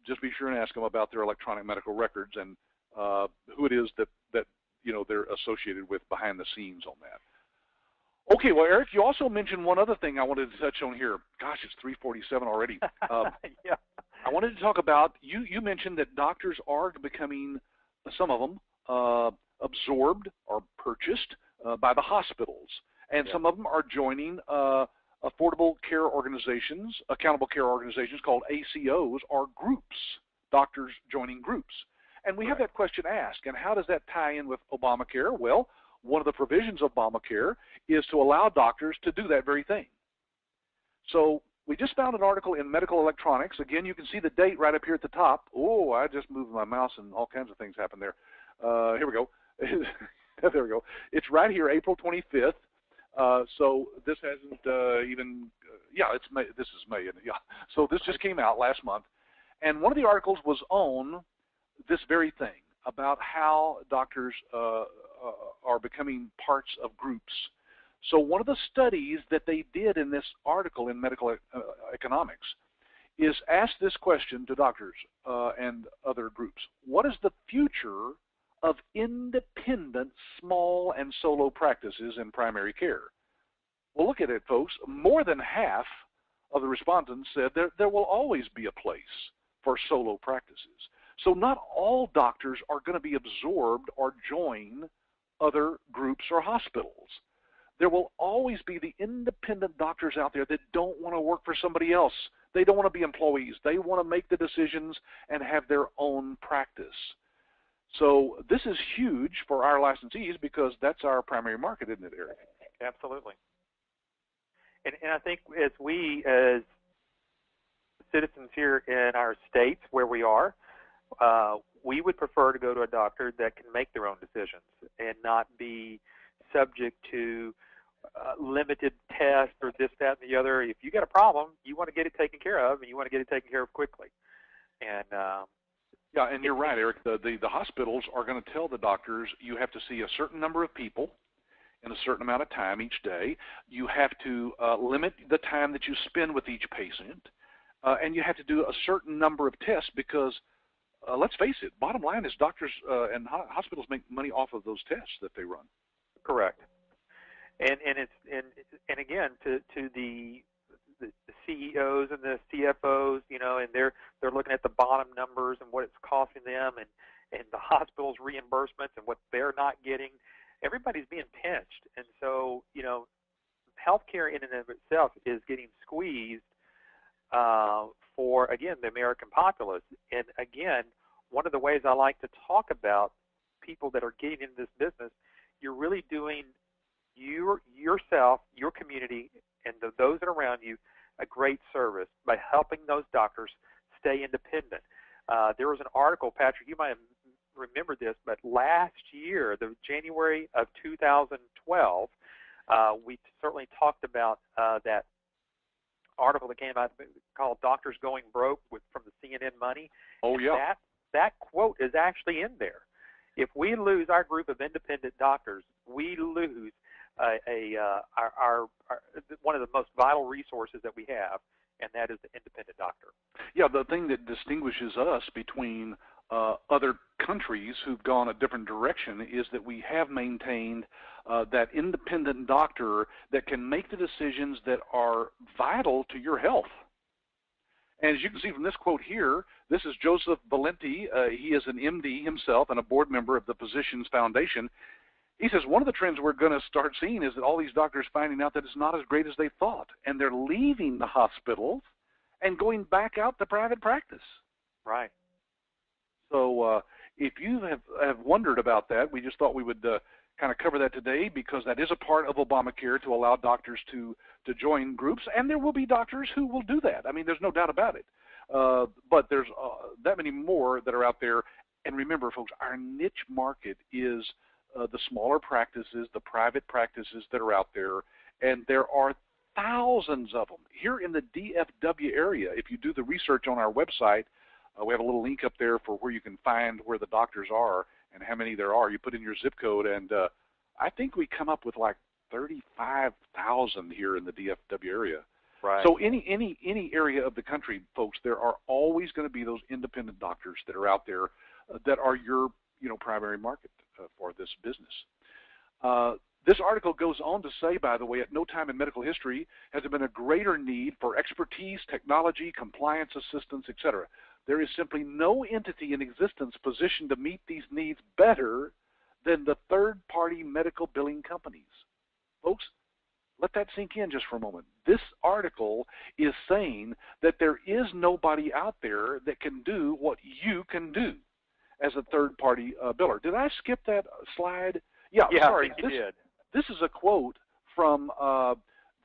just be sure and ask them about their electronic medical records and who it is that they're associated with behind the scenes on that. Okay, well, Eric, you also mentioned one other thing I wanted to touch on here. Gosh, it's 3:47 already. Yeah. I wanted to talk about, you mentioned that doctors are becoming, some of them, absorbed or purchased by the hospitals. And some of them are joining affordable care organizations, accountable care organizations called ACOs, or groups, doctors joining groups. And we have that question asked, and how does that tie in with Obamacare? Well, one of the provisions of Obamacare is to allow doctors to do that very thing. So we just found an article in Medical Electronics. Again, you can see the date right up here at the top. Oh, I just moved my mouse and all kinds of things happened there. Here we go. There we go. It's right here, April 25th. So this hasn't even, it's May. This is May. Yeah. So this just came out last month. And one of the articles was on this very thing, about how doctors are becoming parts of groups. So one of the studies that they did in this article in Medical Economics is ask this question to doctors and other groups. What is the future of independent small and solo practices in primary care? Well, look at it, folks. More than half of the respondents said there will always be a place for solo practices. So not all doctors are going to be absorbed or join other groups or hospitals. There will always be the independent doctors out there that don't want to work for somebody else. They don't want to be employees. They want to make the decisions and have their own practice. So this is huge for our licensees because that's our primary market, isn't it, Eric? Absolutely. And I think as citizens here in our states where we are, we would prefer to go to a doctor that can make their own decisions and not be subject to limited tests or this, that, and the other. If you got a problem, you want to get it taken care of, and you want to get it taken care of quickly. And yeah, and you're right, Eric. The hospitals are going to tell the doctors you have to see a certain number of people in a certain amount of time each day. You have to limit the time that you spend with each patient, and you have to do a certain number of tests because, let's face it, bottom line is doctors and hospitals make money off of those tests that they run. Correct. And again, to the CEOs and the CFOs, and they're looking at the bottom numbers and what it's costing them, and the hospital's reimbursements and what they're not getting. Everybody's being pinched, and so healthcare in and of itself is getting squeezed for, again, the American populace. And again, one of the ways I like to talk about people that are getting into this business, you're really doing yourself, your community, and those that are around you a great service by helping those doctors stay independent. There was an article, Patrick, you might have remembered this, but last year, the January of 2012, we certainly talked about that article that came out called "Doctors Going Broke" from the CNN Money. Oh, yeah. That quote is actually in there. If we lose our group of independent doctors, we lose our one of the most vital resources that we have, and that is the independent doctor. Yeah, the thing that distinguishes us between other countries who've gone a different direction is that we have maintained that independent doctor that can make the decisions that are vital to your health. And as you can see from this quote here, this is Joseph Valenti. He is an MD himself and a board member of the Physicians Foundation. He says one of the trends we're going to start seeing is that all these doctors finding out that it's not as great as they thought, and they're leaving the hospitals and going back out to private practice. Right. So if you have wondered about that, we just thought we would kind of cover that today, because that is a part of Obamacare to allow doctors to join groups, and there will be doctors who will do that. I mean, there's no doubt about it. But there's that many more that are out there. And remember, folks, our niche market is the smaller practices, the private practices that are out there, and there are thousands of them. Here in the DFW area, if you do the research on our website, we have a little link up there for where you can find where the doctors are and how many there are. You put in your zip code, and I think we come up with like 35,000 here in the DFW area. Right. So any area of the country, folks, there are always going to be those independent doctors that are out there that are your primary market for this business. This article goes on to say, by the way, at no time in medical history has there been a greater need for expertise, technology, compliance assistance, etc. There is simply no entity in existence positioned to meet these needs better than the third-party medical billing companies. Folks, let that sink in just for a moment. This article is saying that there is nobody out there that can do what you can do as a third-party biller. Did I skip that slide? Yeah, sorry. I think you did. This is a quote from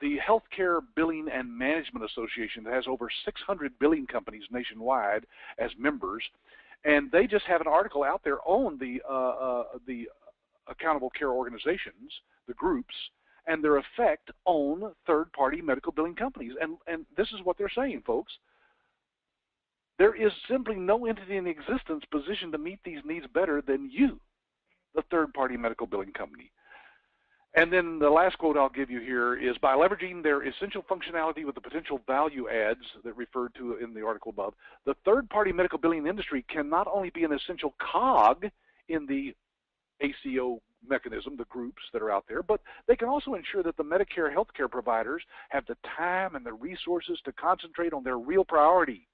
the Healthcare Billing and Management Association that has over 600 billing companies nationwide as members, and they just have an article out there on the accountable care organizations, the groups, and their effect on third-party medical billing companies. And this is what they're saying, folks. There is simply no entity in existence positioned to meet these needs better than you, the third-party medical billing company. And then the last quote I'll give you here is, by leveraging their essential functionality with the potential value adds that referred to in the article above, the third-party medical billing industry can not only be an essential cog in the ACO mechanism, the groups that are out there, but they can also ensure that the Medicare healthcare providers have the time and the resources to concentrate on their real priority,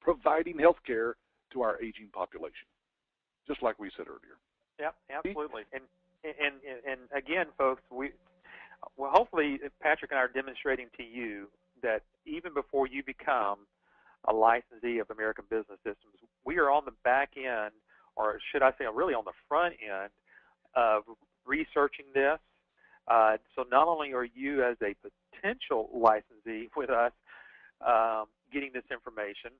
providing healthcare to our aging population, just like we said earlier. Yeah, absolutely. And again, folks, hopefully Patrick and I are demonstrating to you that even before you become a licensee of American Business Systems, we are on the back end, or should I say really on the front end, of researching this. So not only are you as a potential licensee with us getting this information,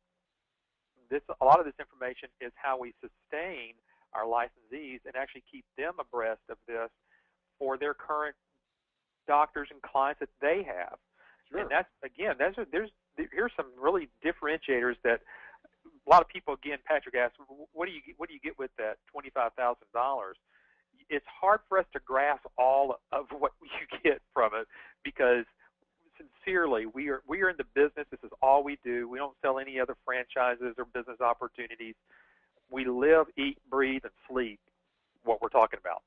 a lot of this information is how we sustain our licensees and actually keep them abreast of this for their current doctors and clients that they have. Sure. And that's, again, here's some really differentiators that a lot of people, again, Patrick asked, what do you get with that $25,000? It's hard for us to grasp all of what you get from it, because sincerely, we are in the business. This is all we do. We don't sell any other franchises or business opportunities. We live, eat, breathe, and sleep what we're talking about.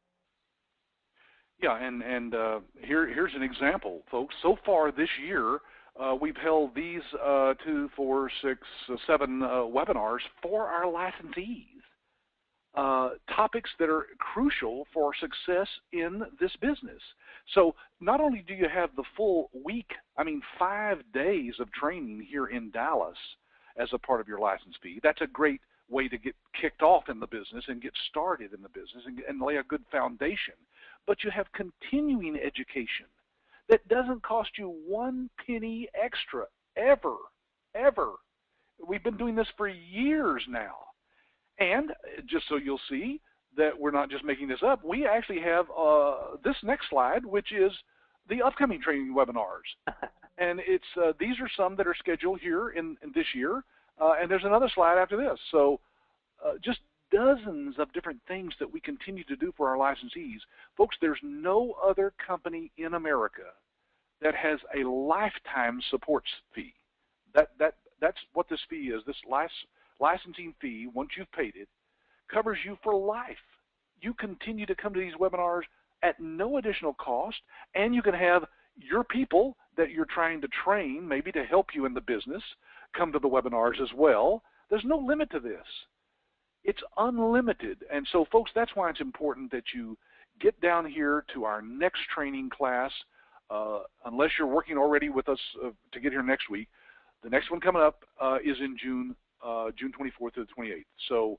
Yeah, and here's an example, folks. So far this year, we've held these 2, 4, 6, 7 webinars for our licensees. topics that are crucial for success in this business. So not only do you have the full week, 5 days of training here in Dallas as a part of your license fee. That's a great way to get kicked off in the business and get started in the business and lay a good foundation. But you have continuing education that doesn't cost you 1 penny extra, ever, ever. We've been doing this for years now. And just so you'll see that we're not just making this up, we actually have this next slide, which is the upcoming training webinars. And it's these are some that are scheduled here in this year, and there's another slide after this. So just dozens of different things that we continue to do for our licensees. Folks, there's no other company in America that has a lifetime support fee. That's what this fee is. This licensing fee, once you've paid it, covers you for life. You continue to come to these webinars at no additional cost, and you can have your people that you're trying to train, maybe to help you in the business, come to the webinars as well. There's no limit to this. It's unlimited. And so, folks, that's why it's important that you get down here to our next training class, unless you're working already with us to get here next week. The next one coming up is in June 24th to the 28th. So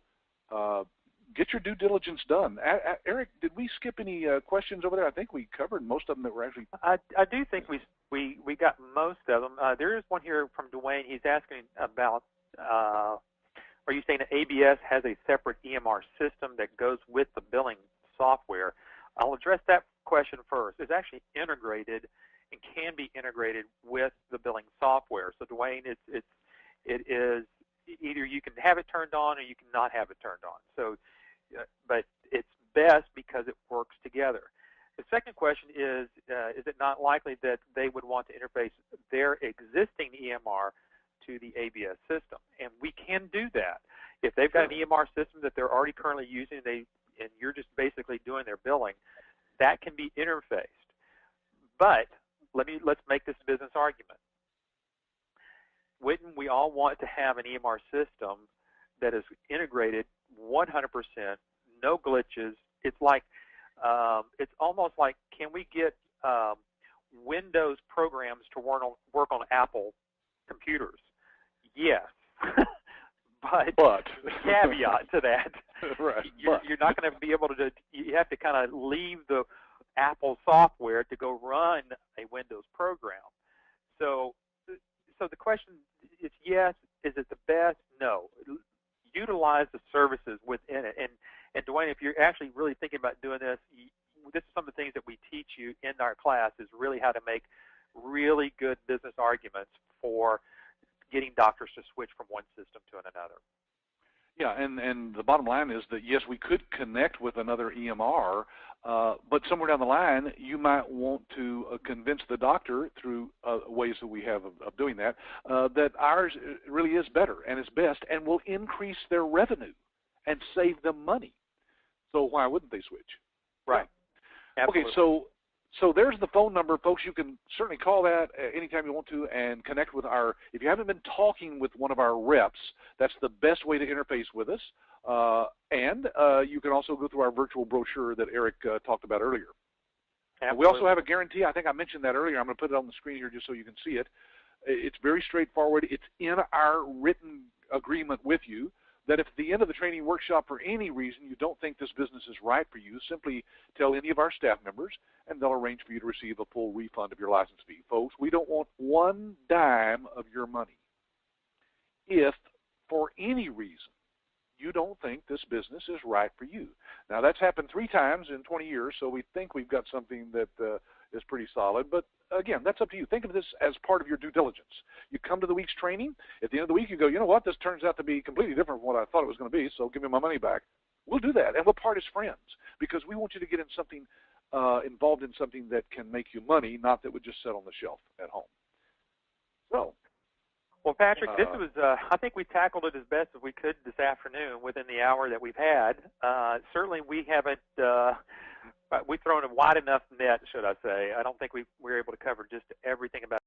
get your due diligence done. Eric, did we skip any questions over there? I think we covered most of them that were actually. I do think we got most of them. There is one here from Dwayne. He's asking about, are you saying that ABS has a separate EMR system that goes with the billing software? I'll address that question first. It's actually integrated and can be integrated with the billing software. So Dwayne, it is either you can have it turned on or you cannot have it turned on. So, but it's best because it works together. The second question is it not likely that they would want to interface their existing EMR to the ABS system? And we can do that. If they've got an EMR system that they're already currently using, and you're just basically doing their billing, that can be interfaced. But let's make this business argument. Wouldn't we all want to have an EMR system that is integrated 100%, no glitches? It's like, it's almost like, can we get Windows programs to work on Apple computers? Yes. but the caveat to that, right. you're not going to be able to, you have to kind of leave the Apple software to go run a Windows program. So the question is yes. Is it the best? No. Utilize the services within it. And Dwayne, if you're actually really thinking about doing this, this is some of the things that we teach you in our class is really how to make really good business arguments for getting doctors to switch from one system to another. Yeah, and the bottom line is that, yes, we could connect with another EMR, but somewhere down the line, you might want to convince the doctor through ways that we have of doing that, that ours really is better and is best and will increase their revenue and save them money. So why wouldn't they switch? Right. Yeah. Okay, so there's the phone number, folks. You can certainly call that anytime you want to and connect with if you haven't been talking with one of our reps, that's the best way to interface with us. And you can also go through our virtual brochure that Eric talked about earlier. We also have a guarantee. I think I mentioned that earlier. I'm going to put it on the screen here just so you can see it. It's very straightforward. It's in our written agreement with you that if at the end of the training workshop for any reason you don't think this business is right for you, simply tell any of our staff members and they'll arrange for you to receive a full refund of your license fee. Folks, we don't want one dime of your money. If for any reason you don't think this business is right for you. Now that's happened 3 times in 20 years, so we think we've got something that is pretty solid, but again, that's up to you. Think of this as part of your due diligence. You come to the week's training. At the end of the week, you go, you know what, this turns out to be completely different from what I thought it was going to be, so give me my money back. We'll do that, and we'll part as friends because we want you to get in something, involved in something that can make you money, not that would just sit on the shelf at home. So. Well, Patrick, this was, I think we tackled it as best as we could this afternoon within the hour that we've had. Certainly we haven't, we've thrown a wide enough net, should I say. I don't think we were able to cover just everything about